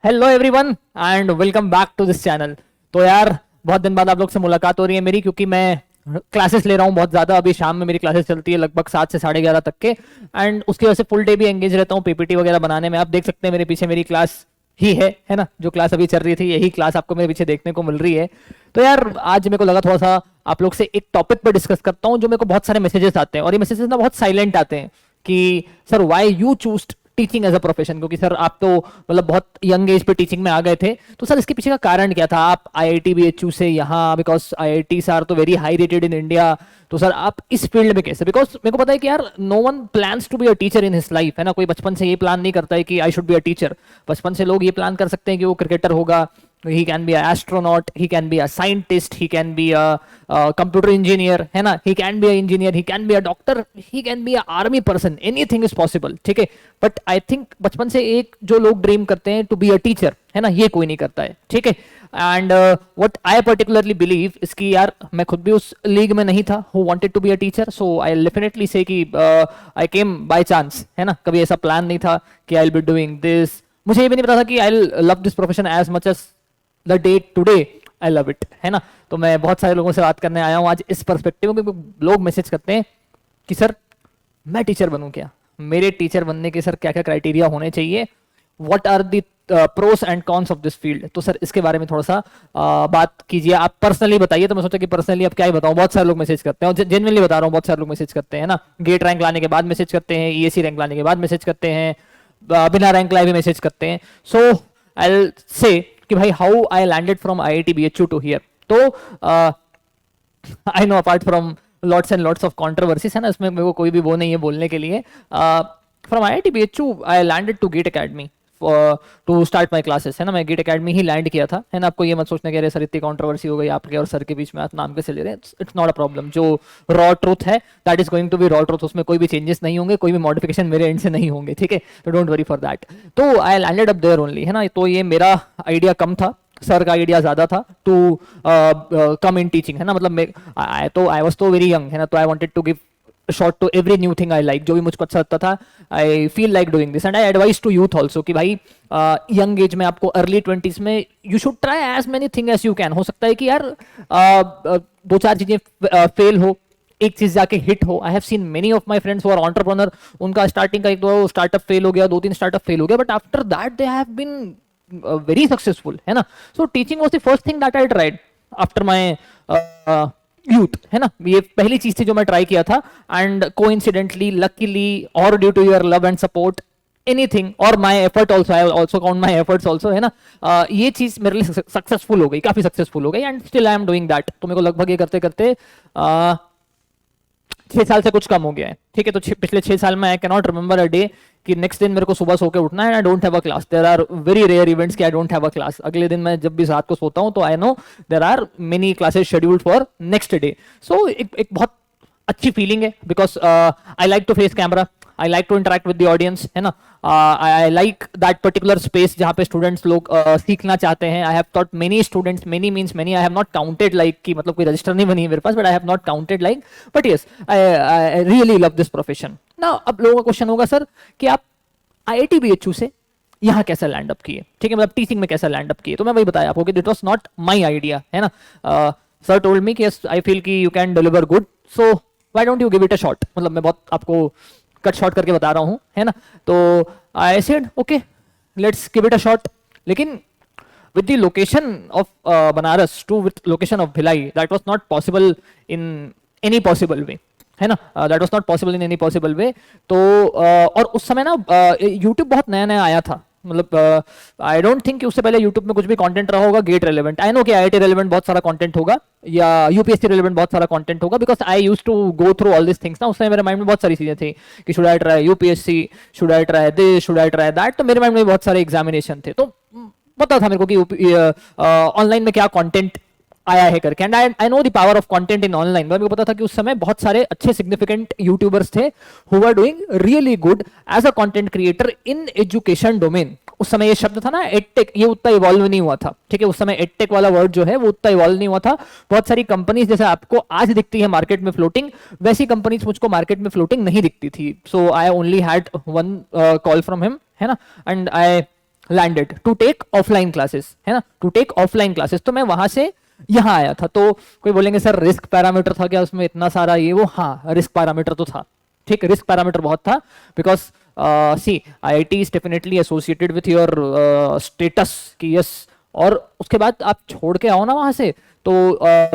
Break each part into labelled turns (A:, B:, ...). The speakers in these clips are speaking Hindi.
A: Hello everyone and welcome back to this channel. तो यार बहुत दिन बाद आप लोग से मुलाकात हो रही है मेरी, क्योंकि मैं क्लासेस ले रहा हूँ बहुत ज़्यादा। अभी शाम में मेरी क्लासेस चलती है लगभग 7 से 11:30 तक के, एंड उसकी वजह से फुल डे भी एंगेज रहता हूँ पीपीटी वगैरह बनाने में। आप देख सकते हैं मेरे पीछे मेरी क्लास ही है ना, जो क्लास अभी चल रही थी यही क्लास आपको मेरे पीछे देखने को मिल रही है। तो यार आज मेरे को लगा थोड़ा सा आप लोग से एक टॉपिक पर डिस्कस करता हूँ, जो मेरे को बहुत सारे मैसेजेस आते हैं और ये मैसेजेस ना बहुत साइलेंट आते हैं कि sir why you choose teaching as a profession, क्योंकि सर आप तो मतलब बहुत यंग एज पे टीचिंग में आ गए थे। तो सर इसके पीछे का कारण क्या था? आप आईआईटी बीएचयू से यहाँ, बिकॉज आईआईटी आर तो very high rated in India, तो सर आप इस फील्ड में कैसे? बिकॉज मेरे को पता है कि यार no one plans to be a teacher in his life, है ना। कोई बचपन से ये प्लान नहीं करता है कि I should be a teacher. बचपन से लोग ये प्लान कर सकते हैं कि वो क्रिकेटर होगा, he can be an astronaut, he can be a scientist, he can be a computer engineer, है ना, he can be a engineer, he can be a doctor, he can be a army person, anything is possible, ठीक है। बट आई थिंक बचपन से एक जो लोग ड्रीम करते हैं टू बी अ टीचर, है ना, ये कोई नहीं करता है, ठीक है। And what I particularly believe इसकी, यार मैं खुद भी उस लीग में नहीं था who wanted to be a teacher, so I definitely say that I came by chance, है ना। कभी ऐसा प्लान नहीं था कि I will be doing this. मुझे ये भी नहीं पता था कि I love this profession as much as the day today I love it, है ना। तो मैं बहुत सारे लोगों से बात करने आया हूँ आज इस पर्सपेक्टिव में, क्योंकि लोग मैसेज करते हैं कि सर मैं टीचर बनूं क्या, मेरे टीचर बनने के सर क्या क्या क्राइटेरिया होने चाहिए, what are the pros and cons of this field. तो सर इसके बारे में थोड़ा सा बात कीजिए, आप पर्सनली बताइए। तो मैं सोचा कि पर्सनली अब क्या ही बताऊं, बहुत सारे लोग मैसेज करते हैं और जेन्युइनली बता रहा हूँ, बहुत सारे लोग मैसेज करते हैं ना। गेट रैंक लाने के बाद मैसेज करते हैं, ईएसी रैंक लाने के बाद मैसेज करते हैं, बिना रैंक लाए भी मैसेज करते हैं। सो आई से कि भाई how I landed from IIT BHU to here. तो I know apart from lots and lots of controversies, है ना, इसमें मेरे को कोई भी वो नहीं है बोलने के लिए। From IIT BHU I landed to GATE academy to start my classes, है ना। मैं गेट एकेडमी ही लैंड किया था, है ना। आपको ये मत सोचने के अरे सर इतनी कंट्रोवर्सी हो गई आपके और सर के बीच में, आप नाम कैसे ले रहे हैं, इट्स नॉट अ प्रॉब्लम। जो रॉ ट्रूथ है that is going to be raw truth, उसमें कोई भी चेंजेस नहीं होंगे, कोई भी मॉडिफिकेशन मेरे एंड से नहीं होंगे, ठीक है। तो डोंट वरी फॉर दैट। तो I landed up there only, है ना। तो ये मेरा आइडिया कम था, सर का आइडिया ज्यादा था टू कम इन टीचिंग, है ना। मतलब आई वाज तो वेरी यंग, है ना। तो I wanted to give short to every new thing I like, जो भी मुझको अच्छा लगता था I feel like doing this. And I advise to youth also कि भाई यंग एज में आपको अर्ली 20s में you should try as many thing as you can. हो सकता है कि यार दो चार चीजें फेल हो, एक चीज जाके हिट हो। I have seen many of my friends who are entrepreneur, उनका स्टार्टिंग का एक दो स्टार्टअप फेल हो गया, दो तीन स्टार्टअप फेल हो गया, but after that they have been very successful, है ना। So teaching was the first thing that I tried after my youth, है ना। ये पहली चीज थी जो मैं ट्राई किया था। एंड कोइंसिडेंटली, लकीली और due to your love and support, anything और my effort also, I also count my efforts also, है ना। ये चीज मेरे लिए सक्सेसफुल हो गई, काफी सक्सेसफुल हो गई, and still I am doing that. तो मेरे को लगभग ये करते करते 6 साल से कुछ कम हो गया है, ठीक है। तो पिछले 6 साल में I can not remember a day कि नेक्स्ट दिन मेरे को सुबह सो के उठना है, I don't have a class. There are very rare events कि I don't have a class. अगले दिन मैं जब भी रात को सोता हूं तो I know there are many classes scheduled for next day. So एक बहुत अच्छी फीलिंग है, because I like to face camera, I like to interact with the audience, है ना। I like that particular space जहाँ पे स्टूडेंट्स लोग सीखना चाहते हैं। I have taught many students, many means many, I have not counted like कि मतलब कोई रजिस्टर नहीं बनी है मेरे पास, but I have not counted like, but yes I really love this profession. ना अब लोगों का क्वेश्चन होगा सर कि आप आईआईटी बीएचयू से यहाँ कैसे लैंड अप किए, ठीक है, मतलब टीचिंग में कैसे लैंड अप किए। तो मैं वही बताया आपको कि it was not my idea, है ना। सर टोल्ड मी कि आई फील कि you can deliver good, so why don't you give it a shot. मतलब मैं बहुत आपको कट शॉर्ट करके बता रहा हूँ, है ना। तो I said okay let's give it a shot. लेकिन with the location of Banaras to with location of Bhilai, that was not possible in any possible way, है ना। that was not possible in any possible way। तो और उस समय ना YouTube बहुत नया नया आया था, मतलब आई डोंट थिंक कि उससे पहले YouTube में कुछ भी कंटेंट रहा होगा गेट रेलेवेंट। आई नो कि आईआईटी रेलेवेंट बहुत सारा कंटेंट होगा या यूपीएससी रेलेवेंट बहुत सारा कंटेंट होगा, because I use to go through all this things ना। उस समय मेरे माइंड में बहुत सारी चीजें थी कि should I try UPSC, should I try this, should I try that. तो मेरे माइंड में बहुत सारे एग्जामिनेशन थे, तो पता था मेरे को कि ऑनलाइन में क्या कंटेंट आया है करके। And I know the power of content in online. मेरे को पता था कि उस समय बहुत सारे अच्छे सिग्निफिकेंट यूट्यूबर्स थे who were doing really good as a content creator in education domain. उस समय ये शब्द था ना एडटेक, ये उतना इवॉल्व नहीं हुआ था, ठीक है। उस समय एडटेक वाला वर्ड जो है वो उतना इवॉल्व नहीं हुआ था। बहुत सारी कंपनीज जैसे आपको आज दिखती है मार्केट में फ्लोटिंग, वैसी कंपनीज मुझको मार्केट में फ्लोटिंग नहीं दिखती थी। So I only had one call from him, है ना। And I landed to take offline classes, है ना, टू टेक ऑफलाइन क्लासेस। तो मैं वहां से यहाँ आया था। तो कोई बोलेंगे सर रिस्क पैरामीटर था क्या उसमें इतना सारा ये वो, हाँ रिस्क पैरामीटर तो था, ठीक है, रिस्क पैरामीटर बहुत था, because see IIT is definitely associated with your status की यस। और उसके बाद आप छोड़ के आओ ना वहां से, तो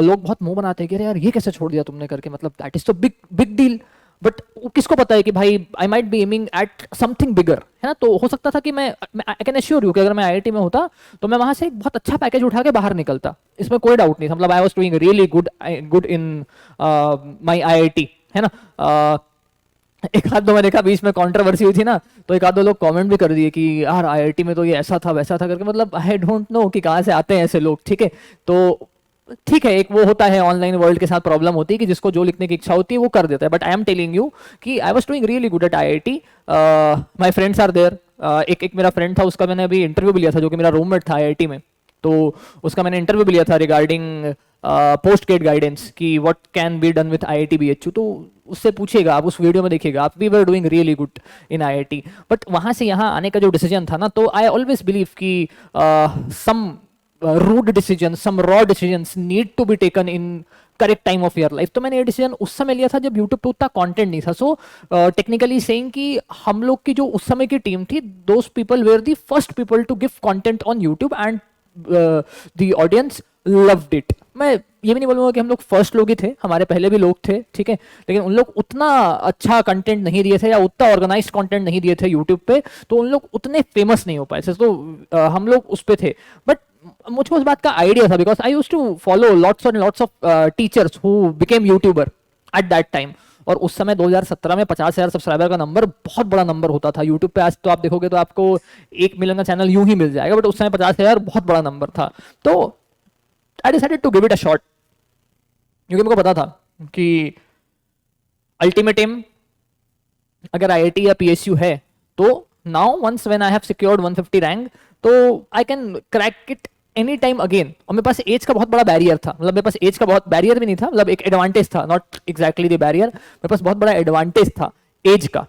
A: लोग बहुत मुंह बनाते हैं कि अरे यार ये कैसे छोड़ दिया तुमने करके, मतलब दैट इज तो बिग बिग डील। बट किसको पता है कि भाई I might be aiming at something bigger, है ना। तो हो सकता था कि मैं आई कैन एश्योर यू कि अगर मैं आईआईटी में होता तो मैं वहां से एक बहुत अच्छा पैकेज उठा के बाहर निकलता, इसमें कोई डाउट नहीं था। मतलब I was doing really good in my IIT, है ना। एक आध दो मैंने देखा बीच में कंट्रोवर्सी हुई थी ना, तो एक आध दो लोग कमेंट भी कर दिए कि यार आईआईटी में तो ये ऐसा था वैसा था करके। मतलब आई डोंट नो कि कहाँ से आते हैं ऐसे लोग, ठीक है। तो ठीक है, एक वो होता है ऑनलाइन वर्ल्ड के साथ प्रॉब्लम होती है कि जिसको जो लिखने की इच्छा होती है वो कर देता है। But I am telling you कि I was doing really good at IIT, my friends are there. एक मेरा फ्रेंड था, उसका मैंने अभी इंटरव्यू भी लिया था, जो कि मेरा रूममेट था आईआईटी में। तो उसका मैंने इंटरव्यू भी लिया था रिगार्डिंग पोस्ट गेट गाइडेंस कि what can be done with IIT BHU. तो उससे पूछिएगा, आप उस वीडियो में देखिएगा आप, we were doing really good in IIT. But वहां से यहाँ आने का जो डिसीजन था ना, तो आई ऑलवेज बिलीव कि some rude decision, some raw decisions need to be taken in correct time of your life. तो मैंने ये डिसीजन उस समय लिया था जब यूट्यूब पे उतना कंटेंट नहीं था। सो टेक्निकली सेइंग कि हम लोग की जो उस समय की टीम थी, those people were the first people to give content on YouTube and the audience loved it. मैं ये भी नहीं बोलूंगा कि हम लोग फर्स्ट लोग ही थे, हमारे पहले भी लोग थे, ठीक है, लेकिन उन लोग उतना अच्छा कंटेंट नहीं दिए थे या उतना ऑर्गेनाइज्ड कंटेंट नहीं दिए थे यूट्यूब पे, तो उन लोग उतने फेमस नहीं हो पाए थे। तो हम लोग उस पे थे। बट मुझको उस बात का आइडिया था, because I used to follow lots and lots of teachers who became YouTuber at that time. और उस समय 2017 में 50,000 सब्सक्राइबर का नंबर बहुत बड़ा नंबर होता था यूट्यूब पे। आज तो आप देखोगे तो आपको 1 मिलियन का चैनल यूं ही मिल जाएगा, बट उस समय 50,000 बहुत बड़ा नंबर था। तो I decided to give it a shot, क्योंकि मेरे को पता था कि अल्टीमेट एम अगर आईआईटी या पीएसयू है तो now once when I have secured 150 rank, तो I can crack it any time again. और मेरे पास एज का बहुत बड़ा बैरियर था, मतलब मेरे पास एज का बहुत बैरियर भी नहीं था, मतलब एक एडवांटेज था, नॉट एग्जैक्टली द बैरियर, मेरे पास बहुत बड़ा एडवांटेज था एज का।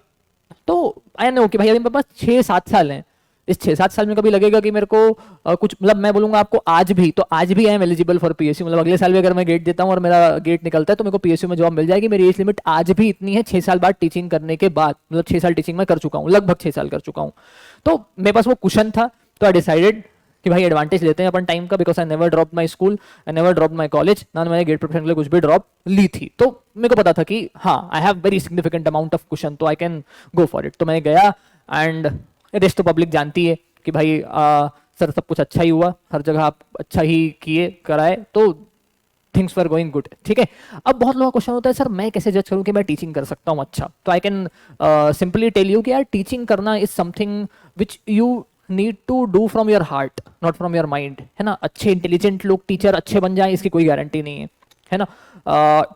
A: तो आई नो कि भाई अभी मेरे पास 6-7 साल हैं, इस 6-7 साल में कभी लगेगा कि मेरे को कुछ, मतलब मैं बोलूंगा आपको आज भी, तो आज भी I am eligible for PSU. मतलब अगले साल भी अगर मैं गेट देता हूँ और मेरा गेट निकलता है तो मेरे को पीएसयू में जॉब मिल जाएगी। मेरी एज लिमिट आज भी इतनी है, 6 साल बाद टीचिंग करने के बाद, मतलब 6 साल टीचिंग में कर चुका हूँ, लगभग 6 साल कर चुका हूँ। तो मेरे पास वो कुशन था, तो आई डिसाइडेड कि भाई एडवांटेज लेते हैं अपन टाइम का, because I never drop my school, I never drop my college, ना मैंने गेट प्रिपरेशन के लिए कुछ भी ड्रॉप ली थी। तो मेरे को पता था कि हाँ I have very significant amount of cushion, तो I can go for it. तो मैं गया एंड रेस्ट तो पब्लिक जानती है कि भाई सर सब कुछ अच्छा ही हुआ, हर जगह आप अच्छा ही किए कराए, तो थिंग्स वर गोइंग गुड, ठीक है। अब बहुत लोगों का क्वेश्चन होता है सर मैं कैसे जज करूं कि मैं टीचिंग कर सकता हूं अच्छा। तो I can simply tell you कि यार टीचिंग करना is something which you need to do from your heart, not from your mind, है ना। अच्छे इंटेलिजेंट लोग टीचर अच्छे बन जाएं इसकी कोई गारंटी नहीं है ना।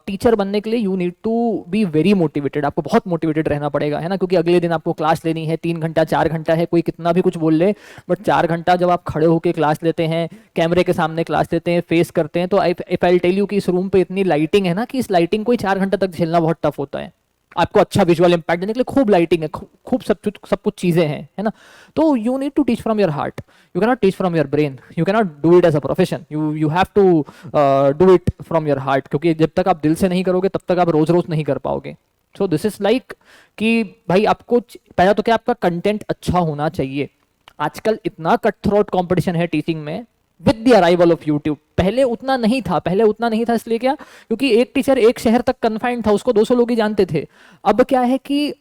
A: टीचर बनने के लिए you need to be very motivated, आपको बहुत मोटिवेटेड रहना पड़ेगा, है ना, क्योंकि अगले दिन आपको क्लास लेनी है, 3 घंटा 4 घंटा है, कोई कितना भी कुछ बोल ले, बट 4 घंटा जब आप खड़े होकर क्लास लेते हैं, कैमरे के सामने क्लास लेते हैं, फेस करते हैं, तो इफ आई टेल यू कि इस रूम पे इतनी लाइटिंग है ना, कि इस लाइटिंग को ही 4 घंटे तक झेलना बहुत टफ होता है। आपको अच्छा विजुअल इंपैक्ट देने के लिए खूब लाइटिंग है, खूब सब कुछ चीजें हैं, है ना। तो you need to teach from your heart, you cannot teach from your brain, you cannot do it as a profession, you have to do it from your heart, क्योंकि जब तक आप दिल से नहीं करोगे तब तक आप रोज रोज नहीं कर पाओगे। सो दिस इज लाइक कि भाई आपको पहला तो क्या आपका कंटेंट अच्छा होना चाहिए। आजकल इतना कट थ्रोट कॉम्पिटिशन है टीचिंग में with the arrival of YouTube. पहले उतना नहीं था, इसलिए क्या, क्योंकि एक टीचर एक शहर तक कन्फाइंड था, उसको 200 लोग ही जानते थे। अब क्या है कि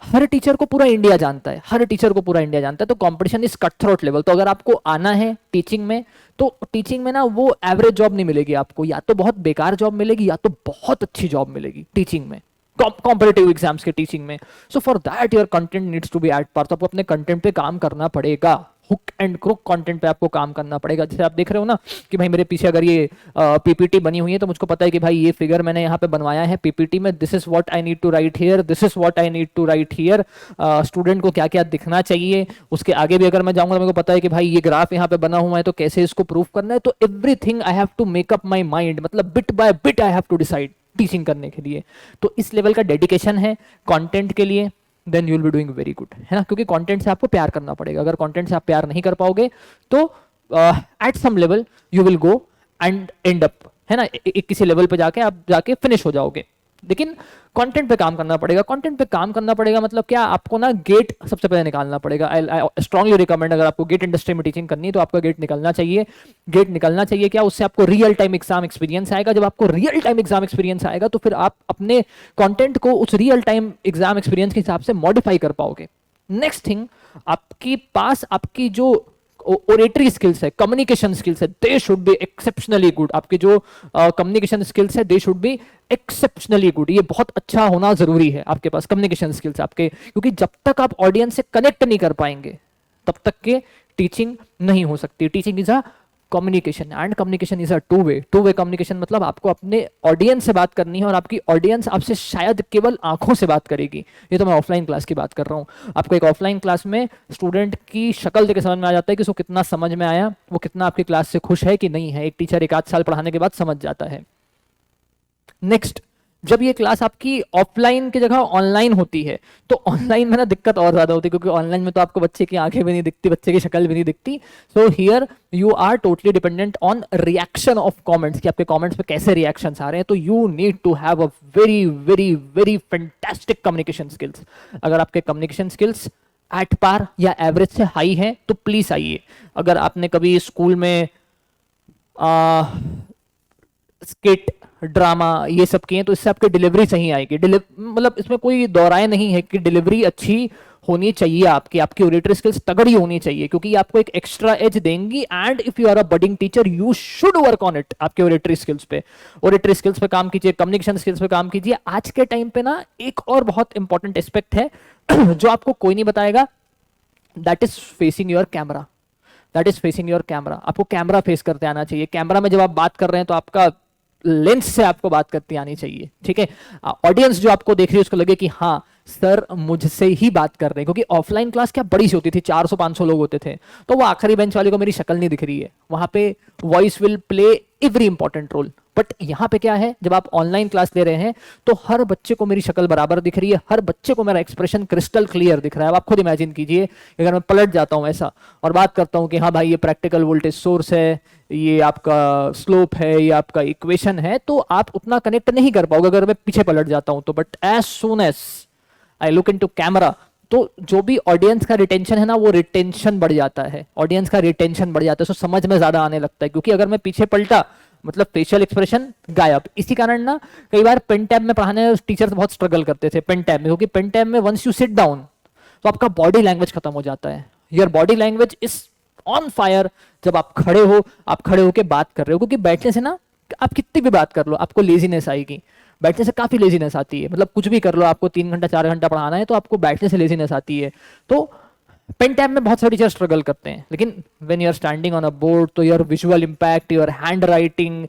A: हर टीचर को पूरा इंडिया जानता है, तो competition is cut throat level. तो अगर आपको आना है टीचिंग में, तो टीचिंग में ना वो एवरेज जॉब नहीं मिलेगी आपको, या तो बहुत बेकार जॉब मिलेगी या तो बहुत अच्छी जॉब मिलेगी टीचिंग में, कॉम्पिटिटिव एग्जाम्स के टीचिंग में। So for that your content needs to be at par. तो आपको अपने कंटेंट पे काम करना पड़ेगा, हुक एंड क्रुक कंटेंट पे आपको काम करना पड़ेगा। जैसे आप देख रहे हो ना कि भाई मेरे पीछे अगर ये पीपीटी बनी हुई है, तो मुझको पता है कि भाई ये फिगर मैंने यहाँ पे बनवाया है पीपीटी में, this is what I need to write here, this is what I need to write here. Student को क्या क्या दिखना चाहिए, उसके आगे भी अगर मैं जाऊंगा तो मेरे को पता है कि भाई ये ग्राफ यहाँ पे बना हुआ है, तो कैसे इसको प्रूव करना है। तो everything I have to make up my mind, मतलब bit by bit I have to decide teaching करने के लिए। तो इस लेवल का डेडिकेशन है कंटेंट के लिए, then you will be doing very good, है ना, क्योंकि कंटेंट से आपको प्यार करना पड़ेगा। अगर कंटेंट से आप प्यार नहीं कर पाओगे तो at some level you will go and end up, है ना, किसी लेवल पे जाके आप जाके फिनिश हो जाओगे। लेकिन कंटेंट पे काम करना पड़ेगा। कंटेंट पे काम करना पड़ेगा मतलब क्या, आपको ना गेट सबसे पहले निकालना पड़ेगा। आई स्ट्रांगली रिकमेंड, अगर आपको गेट इंडस्ट्री में टीचिंग करनी है तो आपका गेट निकलना चाहिए। गेट निकलना चाहिए क्या, उससे आपको रियल टाइम एग्जाम एक्सपीरियंस आएगा। जब आपको रियल टाइम एग्जाम एक्सपीरियंस आएगा तो फिर आप अपने कंटेंट को उस रियल टाइम एग्जाम एक्सपीरियंस के हिसाब से मॉडिफाई कर पाओगे। नेक्स्ट थिंग, आपके पास आपकी जो ओरेटरी स्किल्स है, कम्युनिकेशन स्किल्स है, they should be exceptionally good. आपके जो कम्युनिकेशन स्किल्स है they should be exceptionally good. ये बहुत अच्छा होना जरूरी है आपके पास कम्युनिकेशन स्किल्स आपके, क्योंकि जब तक आप ऑडियंस से कनेक्ट नहीं कर पाएंगे तब तक के टीचिंग नहीं हो सकती। Teaching is a communication and communication is a two way communication. मतलब आपको अपने ऑडियंस से बात करनी है और आपकी ऑडियंस आपसे शायद केवल आंखों से बात करेगी। ये तो मैं ऑफलाइन क्लास की बात कर रहा हूँ। आपको एक ऑफलाइन क्लास में स्टूडेंट की शक्ल देख के समझ में आ जाता है कि उसको कितना समझ में आया, वो कितना आपकी क्लास से खुश है कि नहीं है। एक टीचर एक आध साल पढ़ाने के बाद समझ जाता है। नेक्स्ट, जब ये क्लास आपकी ऑफलाइन की जगह ऑनलाइन होती है तो ऑनलाइन में ना दिक्कत और ज्यादा होती है, क्योंकि ऑनलाइन में तो आपको बच्चे की आंखें भी नहीं दिखती, बच्चे की शक्ल भी नहीं दिखती। So here you are totally dependent on reaction of comments, कि आपके कमेंट्स पे कैसे रिएक्शंस आ रहे हैं। तो you need to have a very very very fantastic communication skills. अगर आपके कम्युनिकेशन स्किल्स एट पार या एवरेज से हाई है तो प्लीज आइए। अगर आपने कभी स्कूल में स्किट, ड्रामा ये सब किए तो इससे आपकी डिलीवरी सही आएगी। मतलब इसमें कोई दोहराए नहीं है कि डिलीवरी अच्छी होनी चाहिए, आपकी ओरेटरी स्किल्स तगड़ी होनी चाहिए, क्योंकि आपको एक एक्स्ट्रा एज देंगी। And if you are a budding teacher you should work on it. आपके ओरेटरी स्किल्स पे काम कीजिए, कम्युनिकेशन स्किल्स पे काम कीजिए। आज के टाइम पे ना एक और बहुत इंपॉर्टेंट एस्पेक्ट है जो आपको कोई नहीं बताएगा, that is facing your camera. आपको कैमरा फेस करते आना चाहिए। कैमरा में जब आप बात कर रहे हैं तो आपका लेंस से आपको बात करती आनी चाहिए, ठीक है। ऑडियंस जो आपको देख रही है उसको लगे कि हाँ सर मुझसे ही बात कर रहे हैं, क्योंकि ऑफलाइन क्लास क्या बड़ी सी होती थी, 400-500 लोग होते थे, तो वो आखिरी बेंच वाले को मेरी शक्ल नहीं दिख रही है। वहां पे voice will play every important role. But यहाँ पे क्या है, जब आप ऑनलाइन क्लास ले रहे हैं तो हर बच्चे को मेरी शक्ल बराबर दिख रही है, हर बच्चे को मेरा एक्सप्रेशन क्रिस्टल क्लियर दिख रहा है। अब आप खुद इमेजिन कीजिए, अगर मैं पलट जाता हूँ ऐसा और बात करता हूँ कि हाँ भाई ये प्रैक्टिकल वोल्टेज सोर्स है, ये आपका स्लोप है, ये आपका इक्वेशन है, तो आप उतना कनेक्ट नहीं कर पाओगे अगर मैं पीछे पलट जाता हूं तो। But as soon as I look into camera तो जो भी ऑडियंस का रिटेंशन है ना, वो रिटेंशन बढ़ जाता है, ऑडियंस का रिटेंशन बढ़ जाता है, तो समझ में ज्यादा आने लगता है। क्योंकि अगर मैं पीछे पलटा मतलब फेशियल एक्सप्रेशन गायब। इसी कारण ना कई बार पेन टैब में पढ़ाने टीचर्स बहुत स्ट्रगल करते थे पेन टैब में, क्योंकि पेन टैब में वंस यू सिट डाउन तो आपका बॉडी लैंग्वेज खत्म हो जाता है। Your body language is on fire. जब आप खड़े होके बात कर रहे हो, क्योंकि बैठने से ना आप कितनी भी बात कर लो आपको लेजीनेस आएगी। बैठने से काफी लेजीनेस आती है, मतलब कुछ भी कर लो, आपको 3 घंटा 4 घंटा पढ़ाना है तो आपको बैठने से लेजीनेस आती है। तो पेन टैब में बहुत सारे टीचर स्ट्रगल करते हैं, लेकिन when you are standing on a board तो your visual impact, your hand writing,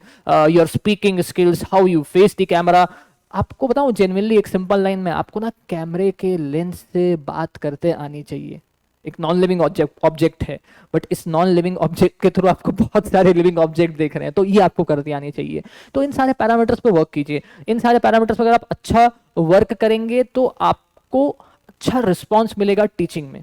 A: your speaking skills, how you face the camera. आपको बताऊं जेन्युइनली एक सिंपल लाइन में, आपको ना कैमरे के लेंस से बात करते आनी चाहिए। एक नॉन लिविंग ऑब्जेक्ट है, बट इस नॉन लिविंग ऑब्जेक्ट के थ्रू आपको बहुत सारे लिविंग ऑब्जेक्ट देख रहे हैं, तो ये आपको करती आनी चाहिए। तो इन सारे पैरामीटर्स पे वर्क कीजिए। इन सारे पैरामीटर्स पे अगर आप अच्छा वर्क करेंगे तो आपको अच्छा रिस्पॉन्स मिलेगा टीचिंग में।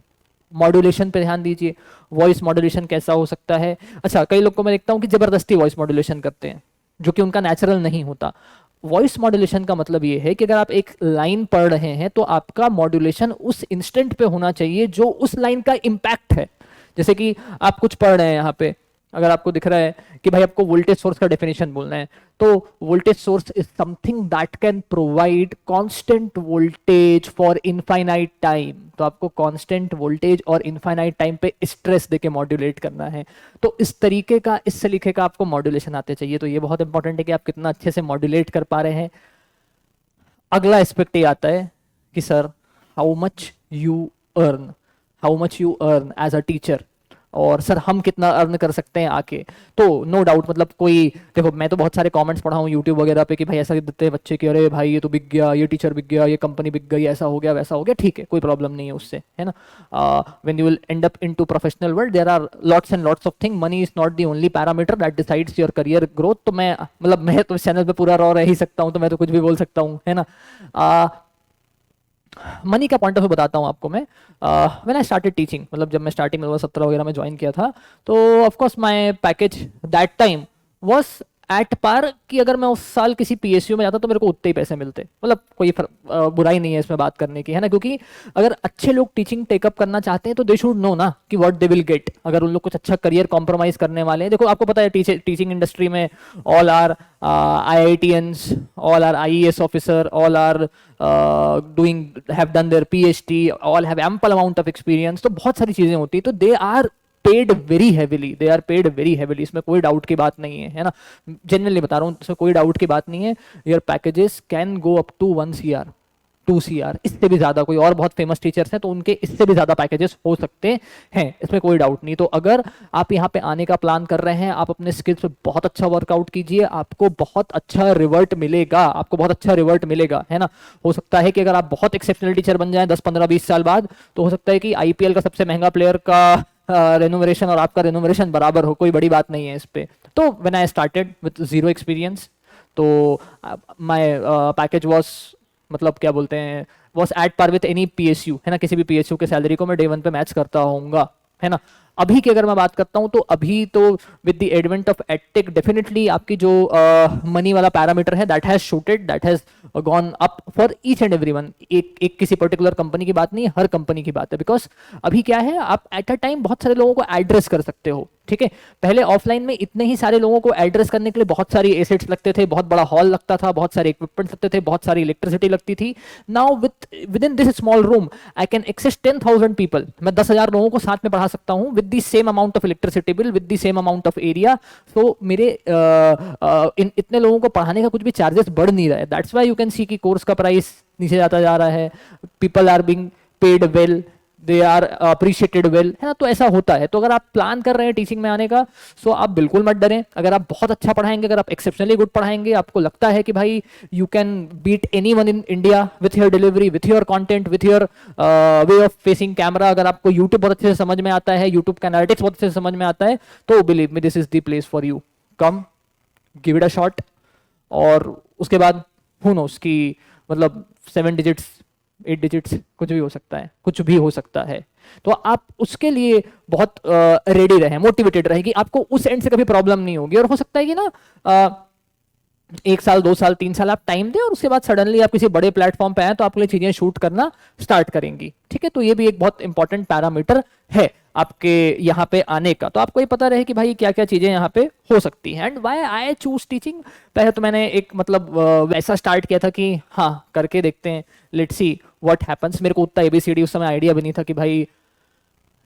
A: मॉड्यूलेशन पे ध्यान दीजिए, वॉइस मॉड्यूलेशन कैसा हो सकता है। अच्छा, कई लोग को मैं देखता हूँ कि जबरदस्ती वॉइस मॉड्यूलेशन करते हैं, जो कि उनका नेचुरल नहीं होता। वॉइस मॉड्यूलेशन का मतलब ये है कि अगर आप एक लाइन पढ़ रहे हैं तो आपका मॉड्यूलेशन उस इंस्टेंट पे होना चाहिए जो उस लाइन का इंपैक्ट है। जैसे कि आप कुछ पढ़ रहे हैं, यहाँ पे अगर आपको दिख रहा है कि भाई आपको वोल्टेज सोर्स का डेफिनेशन बोलना है, तो voltage source is something that can provide constant voltage for infinite time. तो आपको कांस्टेंट वोल्टेज और इनफाइनाइट टाइम पे स्ट्रेस देके मॉड्यूलेट करना है। तो इस तरीके का, इस तरीके का आपको मॉड्यूलेशन आते चाहिए। तो ये बहुत इंपॉर्टेंट है कि आप कितना अच्छे से मॉड्यूलेट कर पा रहे हैं। अगला एस्पेक्ट ये आता है कि sir how much you earn as a teacher, और सर हम कितना अर्न कर सकते हैं आके। तो नो डाउट, मतलब कोई देखो, मैं तो बहुत सारे कमेंट्स पढ़ा हूँ यूट्यूब वगैरह पे कि भाई ऐसा देते हैं बच्चे कि अरे भाई ये तो बिक गया, ये टीचर बिक गया, ये कंपनी बिक गई, ऐसा हो गया वैसा हो गया। ठीक है, कोई प्रॉब्लम नहीं है उससे, है ना। When you will end up into professional world there are lots and lots of thing. Money is not the only parameter that decides your career growth. तो मैं मतलब मैं तो इस चैनल पे पूरा रह ही सकता हूँ, तो मैं तो कुछ भी बोल सकता हूँ, है ना। मनी का पॉइंट ऑफ व्यू बताता हूँ आपको मैं। व्हेन आई स्टार्टेड टीचिंग, मतलब जब मैं स्टार्टिंग में 17 वगैरह में ज्वाइन किया था, तो of course my package that time was at par, कि अगर मैं उस साल किसी पीएसयू में जाता तो मेरे को उतने ही पैसे मिलते। मतलब कोई बुराई नहीं है इसमें बात करने की, है ना, क्योंकि अगर अच्छे लोग टीचिंग टेकअप करना चाहते हैं तो दे शुड नो ना कि व्हाट दे विल गेट। अगर उन लोग कुछ अच्छा करियर कॉम्प्रोमाइज करने वाले हैं, देखो आपको पता है टीचिंग इंडस्ट्री में all are IITians, all are IES officer, all are have done their PhD, all have ample amount of experience। तो बहुत सारी चीजें होती है, तो they are paid very heavily, they are paid very heavily, इसमें कोई डाउट की बात नहीं है ना। जेन्युइनली बता रहा हूँ, इसमें कोई डाउट की बात नहीं है। Your packages can go up to 1 CR, 2 CR, इससे भी ज्यादा। कोई और बहुत फेमस टीचर्स हैं तो उनके इससे भी ज्यादा पैकेजेस हो सकते हैं, इसमें कोई डाउट नहीं। तो अगर आप यहाँ पे आने का प्लान कर रहे हैं, आप अपने स्किल्स पे बहुत अच्छा वर्कआउट कीजिए, आपको बहुत अच्छा रिवर्ट मिलेगा, आपको बहुत अच्छा रिवर्ट मिलेगा, है ना। हो सकता है कि अगर आप बहुत एक्सेप्शनल टीचर बन जाएं 10 15 20 साल बाद, तो हो सकता है कि IPL का सबसे महंगा प्लेयर का रेनोवेशन और आपका रेनोवेशन बराबर हो, कोई बड़ी बात नहीं है इस पे। तो when I started with zero experience, तो माय पैकेज वाज, मतलब क्या बोलते हैं, was at par with any PSU, है ना। किसी भी PSU के सैलरी को मैं डे 1 पे मैच करता होऊंगा, है ना। अभी की अगर मैं बात करता हूं, तो अभी तो with the advent of edtech, definitely आपकी जो मनी वाला पैरामीटर है that has shooted, that has gone up for each and everyone. एक किसी पर्टिकुलर कंपनी की बात नहीं, हर कंपनी की बात है। बिकॉज अभी क्या है, आप एट अ टाइम बहुत सारे लोगों को एड्रेस कर सकते हो, ठीक है। पहले ऑफलाइन में इतने ही सारे लोगों को एड्रेस करने के लिए बहुत सारी एसेट्स लगते थे, बहुत बड़ा हॉल लगता था, बहुत सारे इक्विपमेंट लगते थे, बहुत सारी इलेक्ट्रिसिटी लगती थी। Now within this small room I can access 10,000 people. मैं 10,000 लोगों को साथ में पढ़ा सकता हूँ with the same amount of electricity bill, with the same amount of area. तो मेरे इतने लोगों को पढ़ाने का कुछ भी चार्जेस बढ़ नहीं रहा है। That's why you can see कि कोर्स का प्राइस नीचे जाता जा रहा है, people are being paid well, they are appreciated well, है ना। तो ऐसा होता है। तो अगर आप प्लान कर रहे हैं टीचिंग में आने का, सो आप बिल्कुल मत डरें। अगर आप बहुत अच्छा पढ़ाएंगे, अगर आप एक्सेप्शनली गुड पढ़ाएंगे, आपको लगता है कि भाई you can beat anyone in India with your delivery, with your content, with your way of facing camera, अगर आपको यूट्यूब बहुत अच्छे से समझ में आता है, यूट्यूब का एनालिटिक्स बहुत अच्छे से समझ में आता है, तो believe me this is the place for you. Come, give it a shot. और उसके बाद हु नोस कि मतलब 7 डिजिट्स 8 डिजिट्स कुछ भी हो सकता है, कुछ भी हो सकता है। तो आप उसके लिए बहुत रेडी रहें, मोटिवेटेड रहें कि आपको उस एंड से कभी प्रॉब्लम नहीं होगी। और हो सकता है कि ना 1 साल 2 साल 3 साल आप टाइम दें, और उसके बाद सडनली आप किसी बड़े प्लेटफॉर्म पे आए तो आपके लिए चीजें शूट करना स्टार्ट करेंगी, ठीक है। तो ये भी एक बहुत इंपॉर्टेंट पैरामीटर है आपके यहाँ पे आने का। तो आपको ये पता रहे कि भाई क्या क्या चीजें यहाँ पे हो सकती हैं। And why I choose teaching, पहले तो मैंने एक मतलब वैसा स्टार्ट किया था कि हाँ करके देखते हैं, लेट्स सी व्हाट हैपेंस। मेरे को उतना ABCD उस समय आइडिया भी नहीं था कि भाई,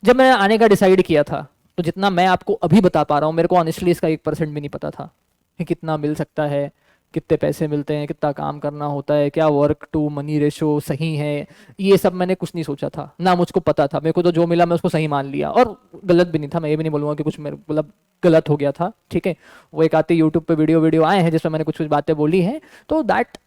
A: जब मैंने आने का डिसाइड किया था, तो जितना मैं आपको अभी बता पा रहा हूँ, मेरे को ऑनेस्टली इसका 1% भी नहीं पता था कि कितना मिल सकता है, कितने पैसे मिलते हैं, कितना काम करना होता है, क्या वर्क टू मनी रेशो सही है। ये सब मैंने कुछ नहीं सोचा था, ना मुझको पता था। मेरे को तो जो मिला मैं उसको सही मान लिया, और गलत भी नहीं था। मैं ये भी नहीं बोलूँगा कि कुछ मेरे मतलब गलत हो गया था, ठीक है। वो एक आते यूट्यूब पे वीडियो आए हैं जिसमें मैंने कुछ कुछ बातें बोली हैं, तो that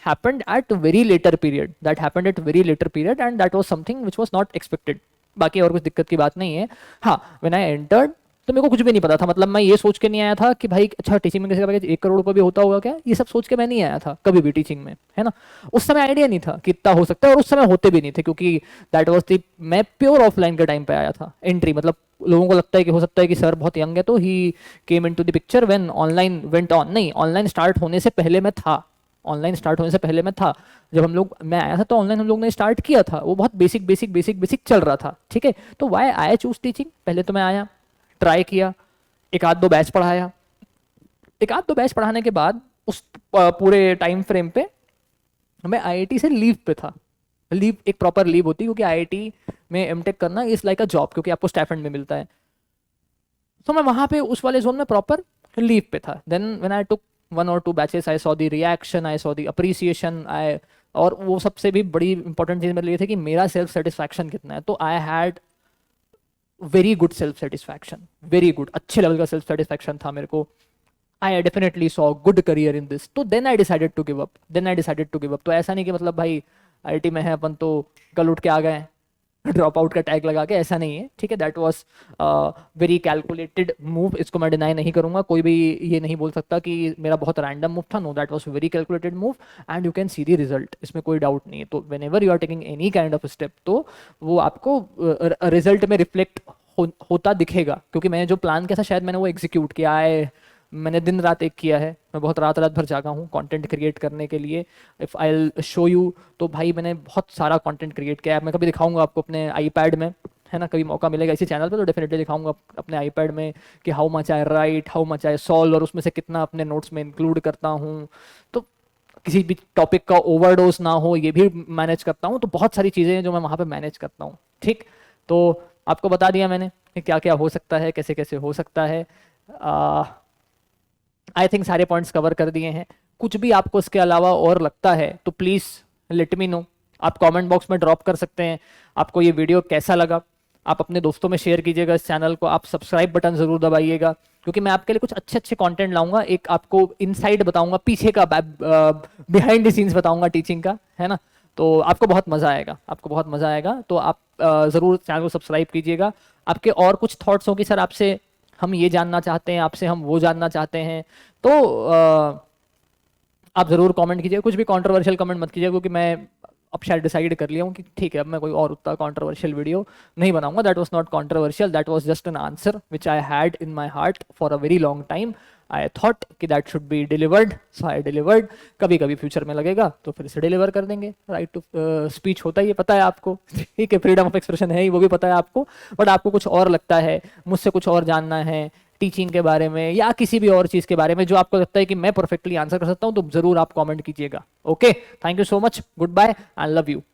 A: happened at very later period, that happened at very later period, and that was something which was not expected। बाकी और कुछ दिक्कत की बात नहीं है। हाँ, when I entered, तो मेरे को कुछ भी नहीं पता था। मतलब मैं ये सोच के नहीं आया था कि भाई अच्छा टीचिंग में किसी का पैकेज 1 करोड़ रुपये भी होता होगा क्या, ये सब सोच के मैं नहीं आया था कभी भी टीचिंग में, है ना। उस समय आइडिया नहीं था कि इतना हो सकता है, और उस समय होते भी नहीं थे, क्योंकि दैट वाज द, मैं प्योर ऑफलाइन के टाइम पे आया था एंट्री। मतलब लोगों को लगता है कि हो सकता है कि सर बहुत यंग है, तो he came into the picture when online went on. नहीं, ऑनलाइन स्टार्ट होने से पहले मैं था, ऑनलाइन स्टार्ट होने से पहले मैं था। जब मैं आया था तो ऑनलाइन हम लोग ने स्टार्ट किया था, वो बहुत बेसिक चल रहा था, ठीक है। तो व्हाई आई चूज टीचिंग, पहले तो मैं आया, ट्राई किया, एक आध दो बैच पढ़ाया। एक आध दो बैच पढ़ाने के बाद उस पूरे टाइम फ्रेम पे मैं IIT से लीव पे था। लीव एक प्रॉपर लीव होती है, क्योंकि IIT में एमटेक करना इज लाइक अ जॉब, क्योंकि आपको स्टाइपेंड में मिलता है। तो मैं वहां पे उस वाले जोन में प्रॉपर लीव पे था। Then when I took 1 or 2 batches, I saw the reaction, I saw the appreciation, I, और वो सबसे भी बड़ी इंपॉर्टेंट चीज मेरे लिए थी कि मेरा सेल्फ सेटिस्फैक्शन कितना है। तो I had very good self satisfaction, very good, अच्छे लेवल का सेल्फ सेटिस्फैक्शन था मेरे को। I definitely saw good career in this. तो then I decided to give up. तो ऐसा नहीं कि मतलब भाई IIT में है अपन तो कल उठ के आ गए, ड्रॉप आउट का टैग लगा के, ऐसा नहीं है, ठीक है। That was very calculated move, इसको मैं डिनाई नहीं करूंगा, कोई भी ये नहीं बोल सकता कि मेरा बहुत रैंडम मूव था। No, that was very calculated move and you can see the result, इसमें कोई डाउट नहीं है। तो whenever you are taking any kind of step, तो वो आपको रिजल्ट में रिफ्लेक्ट होता दिखेगा, क्योंकि मैंने जो प्लान किया था शायद मैंने वो एग्जीक्यूट किया है। मैंने दिन रात एक किया है, मैं बहुत रात रात भर जागा हूँ कंटेंट क्रिएट करने के लिए। इफ़ आई शो यू, तो भाई मैंने बहुत सारा कंटेंट क्रिएट किया है। मैं कभी दिखाऊंगा आपको अपने आईपैड में, है ना, कभी मौका मिलेगा इसी चैनल पे तो डेफिनेटली दिखाऊंगा अपने आईपैड में कि how much I right, how much I solve, और उसमें से कितना अपने नोट्स में इंक्लूड करता हूँ। तो किसी भी टॉपिक का ओवरडोज ना हो, ये भी मैनेज करता हूँ। तो बहुत सारी चीज़ें हैं जो मैं वहाँ पे मैनेज करता हूँ, ठीक। तो आपको बता दिया मैंने कि क्या क्या हो सकता है, कैसे कैसे हो सकता है। आई थिंक सारे पॉइंट्स कवर कर दिए हैं। कुछ भी आपको इसके अलावा और लगता है तो प्लीज़ लेट मी नो, आप कमेंट बॉक्स में ड्रॉप कर सकते हैं। आपको ये वीडियो कैसा लगा, आप अपने दोस्तों में शेयर कीजिएगा इस चैनल को, आप सब्सक्राइब बटन ज़रूर दबाइएगा, क्योंकि मैं आपके लिए कुछ अच्छे अच्छे कंटेंट लाऊंगा। एक आपको इनसाइड बताऊंगा, पीछे का बिहाइंड द सीन्स बताऊंगा टीचिंग का, है ना। तो आपको बहुत मज़ा आएगा, आपको बहुत मज़ा आएगा। तो आप ज़रूर चैनल को सब्सक्राइब कीजिएगा। आपके और कुछ थॉट्स हो कि सर आपसे हम ये जानना चाहते हैं, आपसे हम वो जानना चाहते हैं, तो आप ज़रूर कमेंट कीजिए। कुछ भी कंट्रोवर्शियल कमेंट मत कीजिए, क्योंकि मैं अब शायद डिसाइड कर लिया हूँ कि ठीक है, अब मैं कोई और उतना कंट्रोवर्शियल वीडियो नहीं बनाऊंगा। That was not controversial, that was just an answer which I had in my heart for a very long time. I thought कि that should be delivered, so I delivered. कभी कभी फ्यूचर में लगेगा तो फिर से डिलीवर कर देंगे। राइट टू स्पीच होता ही है, पता है आपको, ठीक है, फ्रीडम ऑफ एक्सप्रेशन है ही, वो भी पता है आपको। बट आपको कुछ और लगता है, मुझसे कुछ और जानना है टीचिंग के बारे में या किसी भी और चीज़ के बारे में जो आपको लगता है कि मैं परफेक्टली आंसर कर सकता हूं, तो जरूर आप कमेंट कीजिएगा। Okay, thank you so much, goodbye and love you.